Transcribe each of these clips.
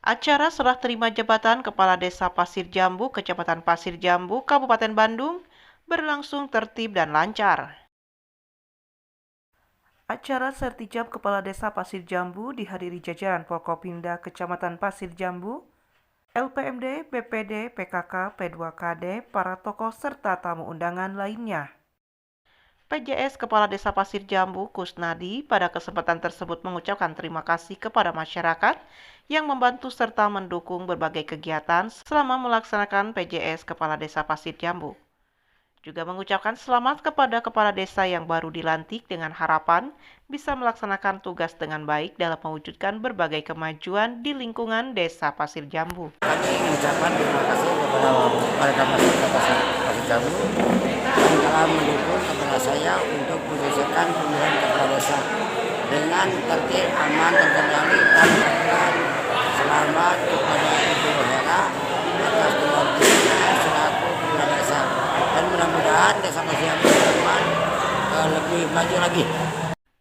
Acara serah terima jabatan Kepala Desa Pasir Jambu, Kecamatan Pasir Jambu, Kabupaten Bandung, berlangsung tertib dan lancar. Acara sertijab Kepala Desa Pasir Jambu dihadiri jajaran Forkopimda Kecamatan Pasir Jambu, LPMD, BPD, PKK, P2KD, para tokoh serta tamu undangan lainnya. PJS Kepala Desa Pasir Jambu, Kusnadi, pada kesempatan tersebut mengucapkan terima kasih kepada masyarakat yang membantu serta mendukung berbagai kegiatan selama melaksanakan PJS Kepala Desa Pasir Jambu. Juga mengucapkan selamat kepada kepala desa yang baru dilantik dengan harapan bisa melaksanakan tugas dengan baik dalam mewujudkan berbagai kemajuan di lingkungan Desa Pasir Jambu. Kami mengucapkan terima kasih kepada warga masyarakat Pasir Jambu yang telah mendukung kepada saya untuk menyelesaikan pemilihan kepala desa dengan tertib, aman, terkendali, dan selamat kepada Ibu Hera atas pembantunya selaku kepala desa. Dan mudah-mudahan Desa Pasir Jambu ke depan lebih maju lagi.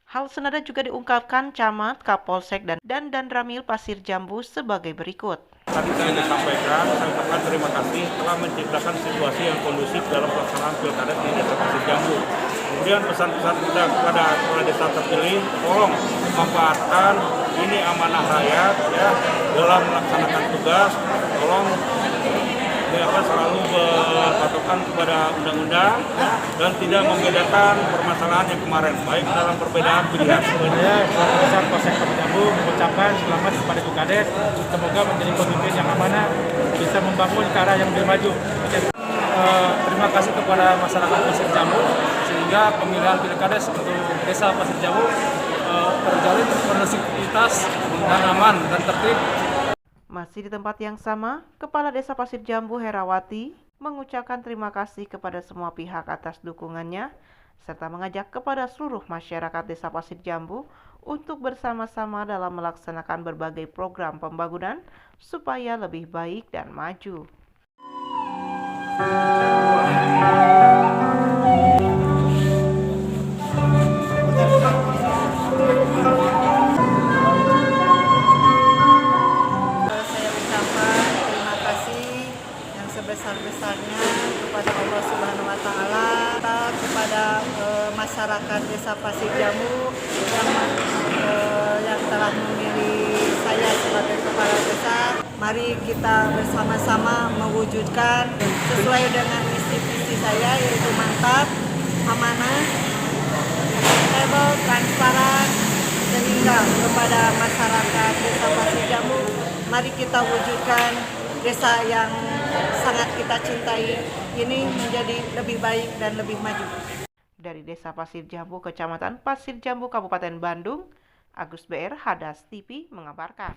Hal senada juga diungkapkan Camat, Kapolsek, dan Danramil Pasir Jambu sebagai berikut. Tadi saya disampaikan, saya ucapkan terima kasih telah menciptakan situasi yang kondusif dalam pelaksanaan pilkada di Desa Pasir Jambu. Kemudian pesan-pesan kita kepada kepala desa terpilih, tolong manfaatkan ini amanah rakyat ya dalam melaksanakan tugas, tolong selalu berpatokan kepada undang-undang dan tidak membedakan permasalahan yang kemarin, baik dalam perbedaan pilihan. Saya selaku besar Polsek Pasir Jambu mengucapkan selamat kepada Ibu Kades, semoga menjadi pemimpin yang amanah, bisa membangun ke arah yang lebih maju. Terima kasih kepada masyarakat Pasir Jambu sehingga pemilihan pilkades untuk Desa Pasir Jambu terjalin kondusivitas dan aman dan tertib. Masih di tempat yang sama, Kepala Desa Pasir Jambu Herawati mengucapkan terima kasih kepada semua pihak atas dukungannya, serta mengajak kepada seluruh masyarakat Desa Pasir Jambu untuk bersama-sama dalam melaksanakan berbagai program pembangunan supaya lebih baik dan maju. Sebesar-besarnya kepada Allah Subhanahu wa Ta'ala, kepada masyarakat Desa Pasir Jambu yang telah memilih saya sebagai kepala desa. Mari kita bersama-sama mewujudkan sesuai dengan misi-visi saya, yaitu mantap, amanah, akuntabel, transparan, sehingga kepada masyarakat Desa Pasir Jambu, mari kita wujudkan desa yang sangat kita cintai ini menjadi lebih baik dan lebih maju. Dari Desa Pasir Jambu, Kecamatan Pasir Jambu, Kabupaten Bandung, Agus BR, Hadas TV mengabarkan.